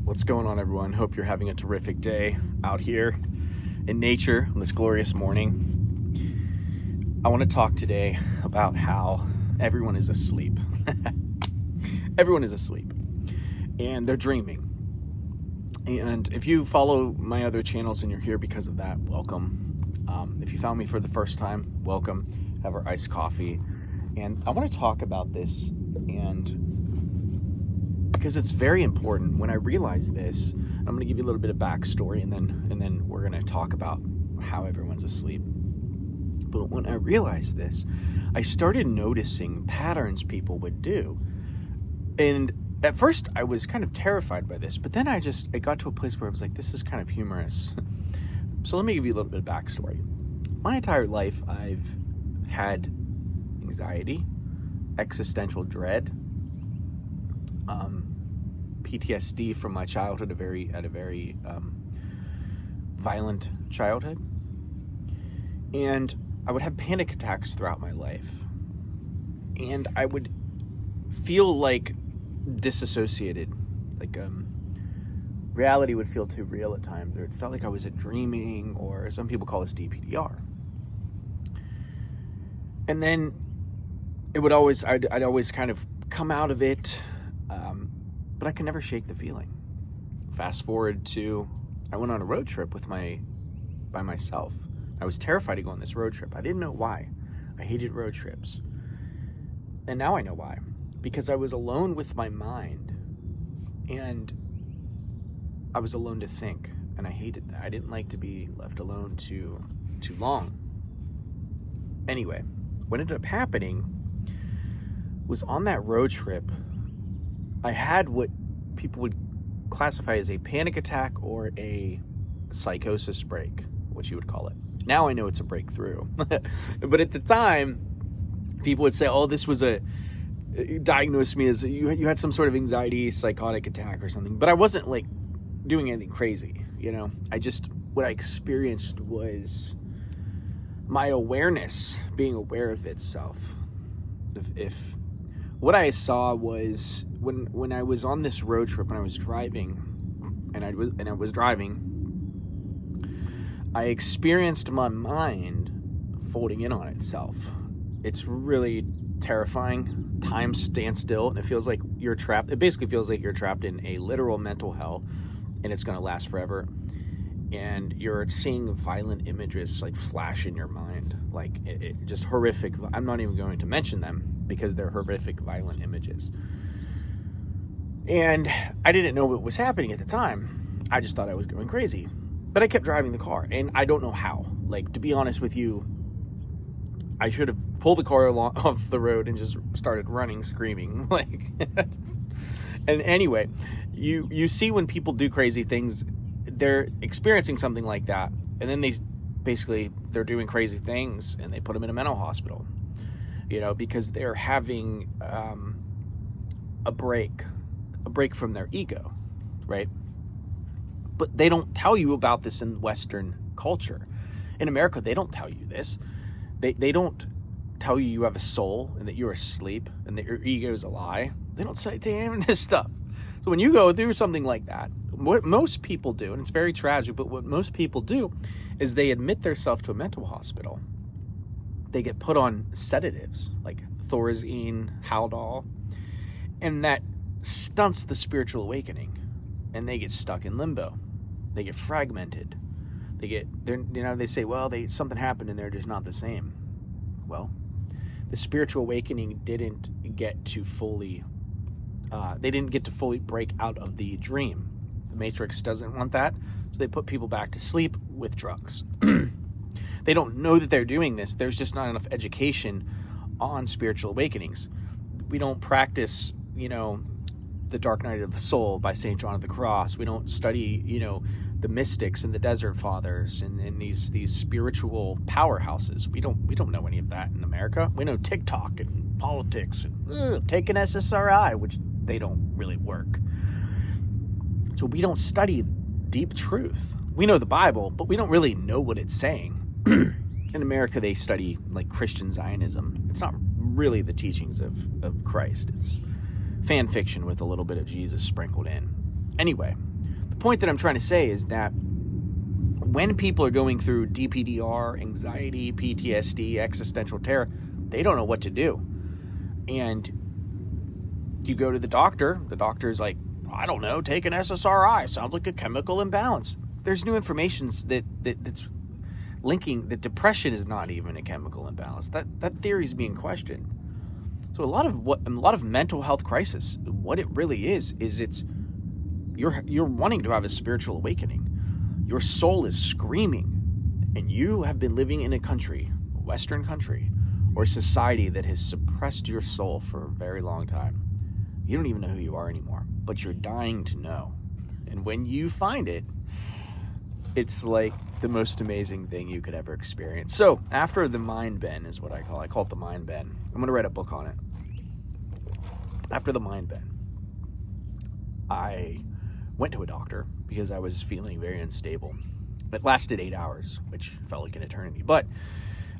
What's going on, everyone? Hope you're having a terrific day out here in nature on this glorious morning. I want to talk today about how everyone is asleep. Everyone is asleep and they're dreaming. And if you follow my other channels and you're here because of that, welcome. If you found me for the first time, welcome. Have our iced coffee. And I want to talk about this, and because it's very important. When I realized this, I'm going to give you a little bit of backstory, and then we're going to talk about how everyone's asleep. But when I realized this, I started noticing patterns people would do. And at first I was kind of terrified by this, but then it got to a place where I was like, this is kind of humorous. So let me give you a little bit of backstory. My entire life, I've had anxiety, existential dread, PTSD from my childhood, a very violent childhood, and I would have panic attacks throughout my life, and I would feel like disassociated, like reality would feel too real at times, or it felt like I was dreaming, or some people call this DPDR. And then I'd always kind of come out of it, but I could never shake the feeling. Fast forward to, I went on a road trip by myself. I was terrified to go on this road trip. I didn't know why. I hated road trips. And now I know why. Because I was alone with my mind, and I was alone to think, and I hated that. I didn't like to be left alone too long. Anyway, what ended up happening was, on that road trip, I had what people would classify as a panic attack or a psychosis break, what you would call it. Now I know it's a breakthrough. But at the time, people would say, oh, this was diagnosed me as you had some sort of anxiety, psychotic attack or something. But I wasn't like doing anything crazy, what I experienced was my awareness being aware of itself. If what I saw was, when I was on this road trip, when I was driving, I experienced my mind folding in on itself. It's really terrifying. Time stands still, and it feels like you're trapped. It basically feels like you're trapped in a literal mental hell, and it's going to last forever. And you're seeing violent images like flash in your mind, like it just horrific. I'm not even going to mention them because they're horrific, violent images. And I didn't know what was happening at the time. I just thought I was going crazy. But I kept driving the car, and I don't know how. Like, to be honest with you, I should have pulled the car off the road and just started running, screaming. And anyway, you see when people do crazy things, they're experiencing something like that, and then they're doing crazy things, and they put them in a mental hospital, because they're having a break from their ego, right? But they don't tell you about this in Western culture. In America, they don't tell you this. They don't tell you have a soul and that you're asleep and that your ego is a lie. They don't say any of this stuff. So when you go through something like that, what most people do, and it's very tragic, but what most people do is they admit themselves to a mental hospital. They get put on sedatives like Thorazine, Haldol, and that stunts the spiritual awakening, and they get stuck in limbo. They get fragmented. They say, well, something happened and they're just not the same. Well, the spiritual awakening didn't get to fully break out of the dream. The Matrix doesn't want that, so they put people back to sleep with drugs. They don't know that they're doing this. There's just not enough education on spiritual awakenings. We don't practice, the Dark Night of the Soul by St. John of the Cross. We don't study, the mystics and the Desert Fathers and these spiritual powerhouses. We don't know any of that in America. We know TikTok and politics and take an SSRI, which they don't really work. So we don't study deep truth. We know the Bible, but we don't really know what it's saying. In America, they study like Christian Zionism. It's not really the teachings of Christ. It's fan fiction with a little bit of Jesus sprinkled in. Anyway, point that I'm trying to say is that when people are going through DPDR, anxiety, PTSD, existential terror, they don't know what to do. And you go to the doctor's like, I don't know, take an SSRI. Sounds like a chemical imbalance. There's new information that's linking that depression is not even a chemical imbalance. That theory is being questioned. So a lot of mental health crisis, what it really is it's you're wanting to have a spiritual awakening. Your soul is screaming, and you have been living in a country, a Western country, or society that has suppressed your soul for a very long time. You don't even know who you are anymore, but you're dying to know. And when you find it, it's like the most amazing thing you could ever experience. So after the mind bend is what I call it the mind bend. I'm going to write a book on it. After the mind bend, I went to a doctor because I was feeling very unstable. It lasted 8 hours, which felt like an eternity. But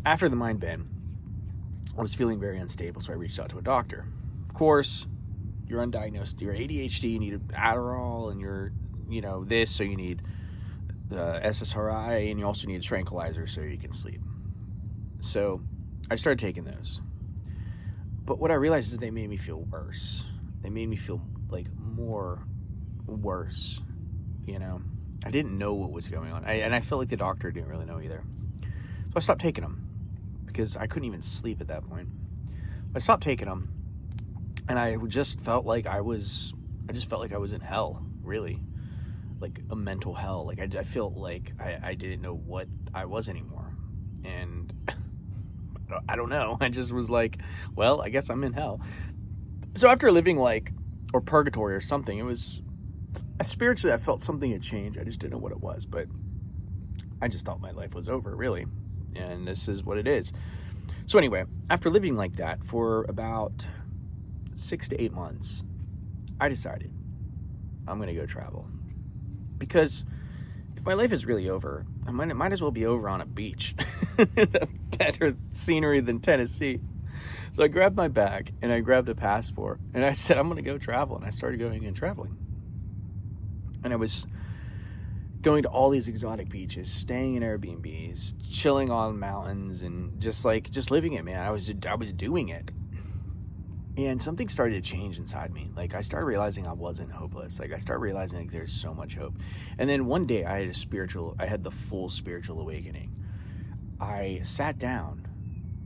after the mind bend, I was feeling very unstable, so I reached out to a doctor. Of course, you're undiagnosed, you're ADHD, you need Adderall, and you're, this, so you need SSRI, and you also need a tranquilizer so you can sleep. So I started taking those. But what I realized is that they made me feel worse. They made me feel like more worse, I didn't know what was going on. And I felt like the doctor didn't really know either. So I stopped taking them because I couldn't even sleep at that point. I stopped taking them, and I just felt like I was in hell, really. Like a mental hell. Like I felt like I didn't know what I was anymore. And I don't know. I just was like, well, I guess I'm in hell. So after living or purgatory or something, it was spiritually, I felt something had changed. I just didn't know what it was, but I just thought my life was over, really. And this is what it is. So anyway, after living like that for about 6 to 8 months, I decided I'm going to go travel. Because if my life is really over, it might as well be over on a beach. Better scenery than Tennessee. So I grabbed my bag and I grabbed a passport and I said, I'm going to go travel. And I started going and traveling. And I was going to all these exotic beaches, staying in Airbnbs, chilling on mountains, and just living it, man. I was doing it. And something started to change inside me. I started realizing I wasn't hopeless. I started realizing there's so much hope. And then one day I had the full spiritual awakening. I sat down.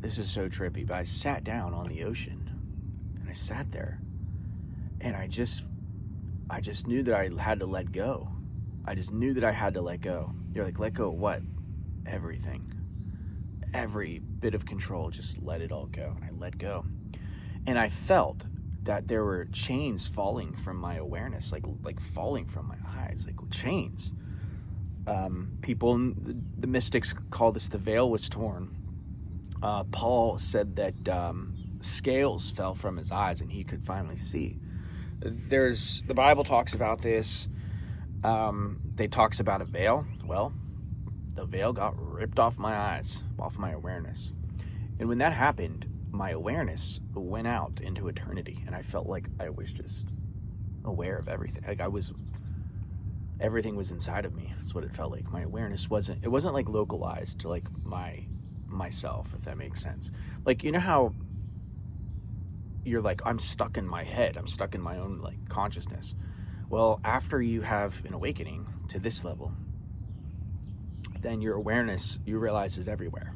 This is so trippy, but I sat down on the ocean and I sat there and I just knew that I had to let go. I just knew that I had to let go. You're like, let go of what? Everything. Every bit of control, just let it all go. And I let go. And I felt that there were chains falling from my awareness, like falling from my eyes, like chains. People, the mystics call this the veil was torn. Paul said that scales fell from his eyes and he could finally see. The Bible talks about this. They talks about a veil. Well, the veil got ripped off my eyes, off my awareness. And when that happened, my awareness went out into eternity, and I felt like I was just aware of everything. Everything was inside of me. That's what it felt like. My awareness wasn't localized to myself, if that makes sense. How you're I'm stuck in my head. I'm stuck in my own consciousness. Well, after you have an awakening to this level, then your awareness, you realize, is everywhere.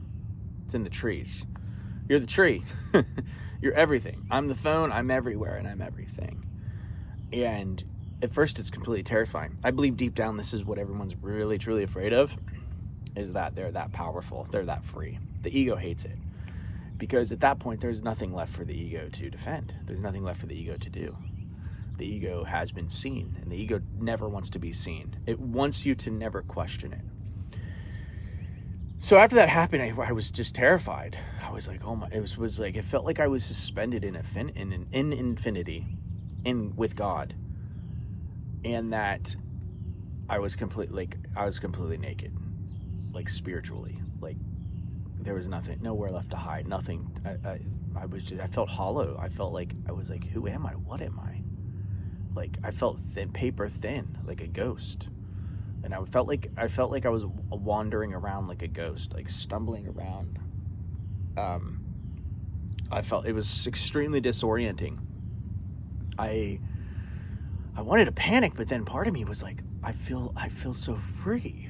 It's in the trees. You're the tree. You're everything. I'm the phone. I'm everywhere, and I'm everything. And at first, it's completely terrifying. I believe deep down, this is what everyone's really, truly afraid of, is that they're that powerful. They're that free. The ego hates it. Because at that point, there's nothing left for the ego to defend. There's nothing left for the ego to do. The ego has been seen, and the ego never wants to be seen. It wants you to never question it. So after that happened, I was just terrified. I was like, oh my, it was like, it felt like I was suspended in infinity, with God. And that I was completely naked, spiritually, there was nothing, nowhere left to hide, nothing. I felt hollow. I felt like, I was like, who am I? What am I? I felt thin, paper thin, like a ghost. And I felt like I was wandering around like a ghost, like stumbling around. I felt it was extremely disorienting. I wanted to panic, but then part of me was like, I feel so free.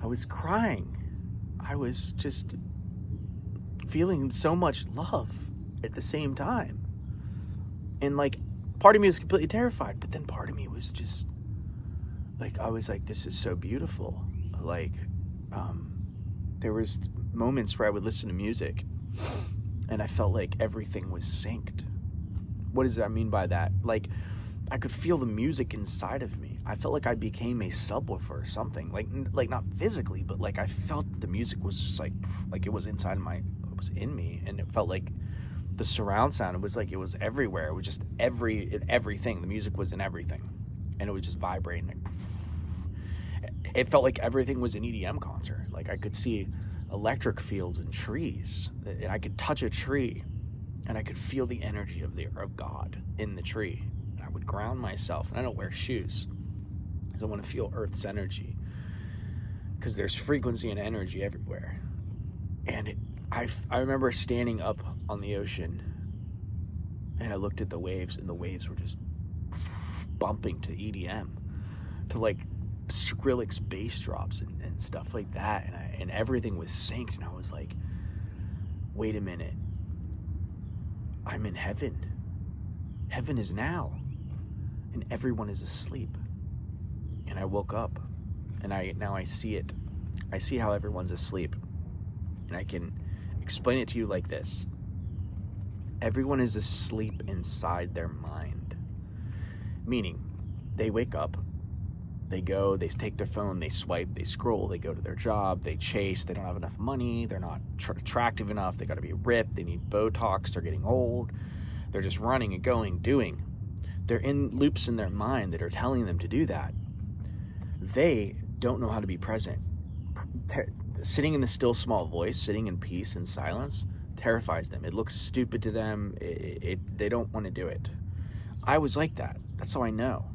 I was crying. I was just feeling so much love at the same time. And like, part of me was completely terrified, but then part of me was just like, I was like, this is so beautiful. Like, there was moments where I would listen to music and I felt like everything was synced. What does that mean by that? Like, I could feel the music inside of me. I felt like I became a subwoofer or something. Like not physically, but like I felt the music was just like it was inside it was in me, and it felt like the surround sound. It was like it was everywhere. It was just everything. The music was in everything, and it was just vibrating. It felt like everything was an EDM concert. Like I could see electric fields and trees, and I could touch a tree, and I could feel the energy of God in the tree. And I would ground myself, and I don't wear shoes because I want to feel Earth's energy, because there's frequency and energy everywhere. And I remember standing up on the ocean, and I looked at the waves, and the waves were just bumping to EDM, to like Skrillex bass drops and stuff like that, and everything was synced, and I was like, wait a minute, I'm in heaven. Heaven is now, and everyone is asleep. And I woke up, and now I see it. I see how everyone's asleep, and I can explain it to you like this. Everyone is asleep inside their mind, meaning they wake up, they go, they take their phone, they swipe, they scroll, they go to their job, they chase, they don't have enough money, they're not attractive enough, they got to be ripped, they need Botox, they're getting old, they're just running and going, doing. They're in loops in their mind that are telling them to do that. They don't know how to be present. Sitting in the still small voice, sitting in peace and silence, terrifies them. It looks stupid to them. They don't want to do it. I was like that. That's how I know.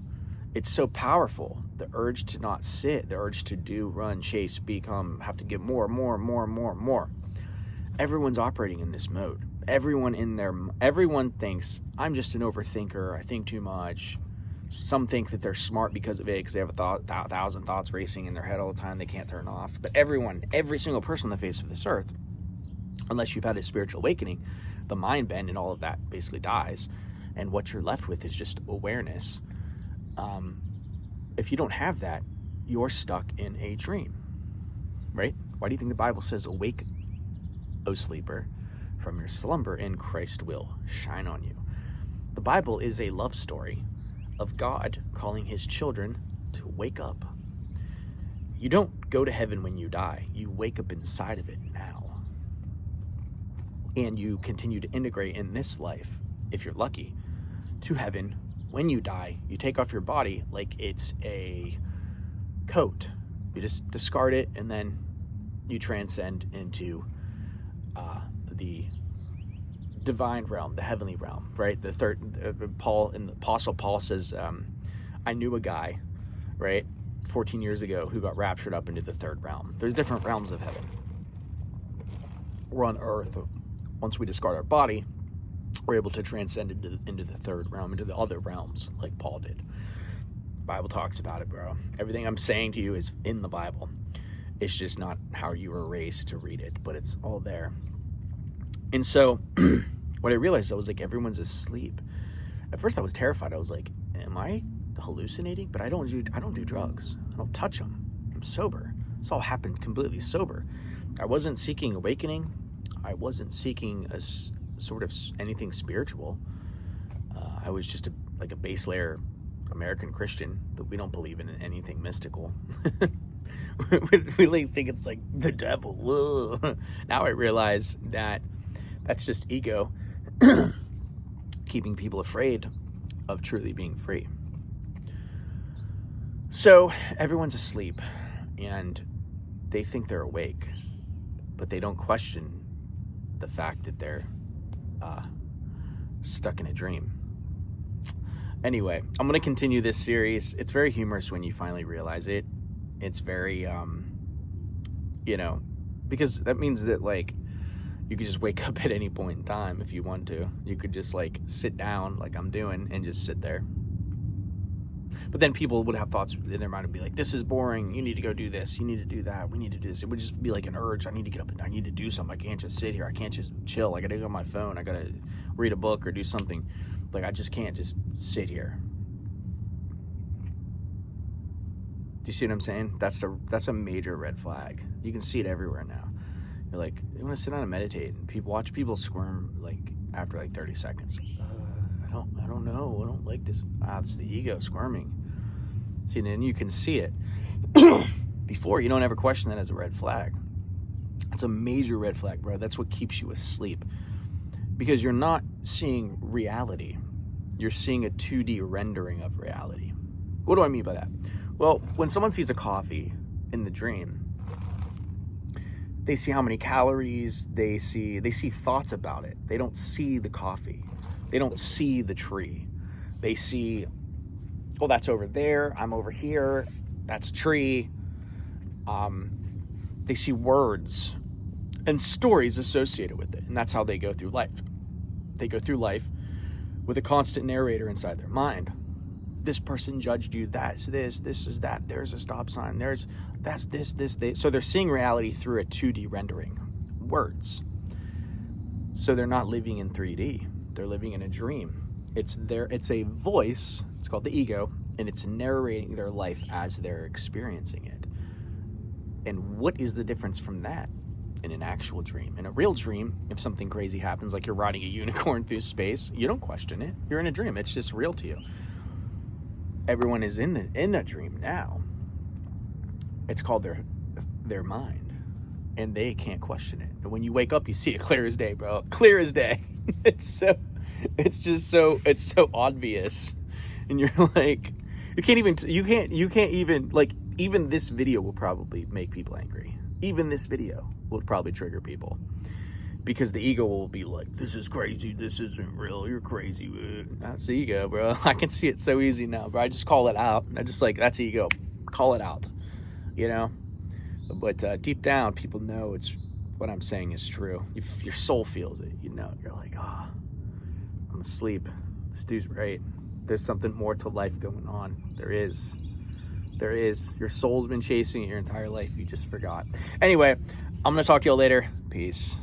It's so powerful. The urge to not sit, the urge to do, run, chase, become, have to get more. Everyone's operating in this mode. Everyone thinks, I'm just an overthinker. I think too much. Some think that they're smart because of it, because they have 1,000 thoughts racing in their head all the time. They can't turn off. But every single person on the face of this earth, unless you've had a spiritual awakening, the mind bend and all of that basically dies. And what you're left with is just awareness. If you don't have that, you're stuck in a dream, right? Why do you think the Bible says, awake, O sleeper, from your slumber, and Christ will shine on you? The Bible is a love story of God calling his children to wake up. You don't go to heaven when you die. You wake up inside of it now. And you continue to integrate in this life, if you're lucky, to heaven. When you die, you take off your body like it's a coat. You just discard it, and then you transcend into the divine realm, the heavenly realm, right? The third, Apostle Paul says, I knew a guy, right, 14 years ago who got raptured up into the third realm. There's different realms of heaven. We're on earth. Once we discard our body, we're able to transcend into the third realm, into the other realms, like Paul did. The Bible talks about it, bro. Everything I'm saying to you is in the Bible. It's just not how you were raised to read it, but it's all there. And so what I realized, I was like, everyone's asleep. At first I was terrified. I was like, am I hallucinating? But I don't do drugs. I don't touch them. I'm sober. This all happened completely sober. I wasn't seeking awakening. I wasn't seeking a sort of anything spiritual. I was just a base layer American Christian, that we don't believe in anything mystical. We really think it's like the devil. Whoa. Now I realize that that's just ego keeping people afraid of truly being free. So everyone's asleep and they think they're awake, but they don't question the fact that they're stuck in a dream. Anyway, I'm going to continue this series. It's very humorous when you finally realize it. It's very, you know, because that means that, like, you could just wake up at any point in time if you want to. You could just, like, sit down like I'm doing and just sit there. But then people would have thoughts in their mind and be like, this is boring. You need to go do this. You need to do that. We need to do this. It would just be like an urge. I need to get up and I need to do something. I can't just sit here. I can't just chill. I got to go on my phone. I got to read a book or do something. Like, I just can't just sit here. Do you see what I'm saying? That's a major red flag. You can see it everywhere now. You're like, you want to sit down and meditate, and watch people squirm like after like 30 seconds. I don't know. I don't like this. It's the ego squirming. See, and then you can see it. Before, you don't ever question that as a red flag. It's a major red flag, bro. That's what keeps you asleep. Because you're not seeing reality. You're seeing a 2D rendering of reality. What do I mean by that? Well, when someone sees a coffee in the dream, they see how many calories, they see thoughts about it. They don't see the coffee. They don't see the tree. They see, oh, that's over there, I'm over here, that's a tree. They see words and stories associated with it, and that's how they go through life. They go through life with a constant narrator inside their mind. This person judged you, that's this is that, there's a stop sign, that's this. So they're seeing reality through a 2D rendering, words. So they're not living in 3D, they're living in a dream. It's a voice, it's called the ego, and it's narrating their life as they're experiencing it. And what is the difference from that in an actual dream? In a real dream, if something crazy happens, like you're riding a unicorn through space, you don't question it. You're in a dream, it's just real to you. Everyone is in a dream now. It's called their mind, and they can't question it. And when you wake up, you see it clear as day, bro. Clear as day. It's so obvious, and you're like, you can't even like, even this video will probably make people angry. Even this video will probably trigger people. Because the ego will be like, this is crazy, this isn't real, you're crazy. That's the ego, bro. I can see it so easy now, bro. I just call it out. I just like, that's ego. Call it out, you know? But deep down, people know it's what I'm saying is true. If your soul feels it, you know. You're like, I'm asleep. This dude's right. There's something more to life going on. There is. Your soul's been chasing it your entire life. You just forgot. Anyway, I'm going to talk to y'all later. Peace.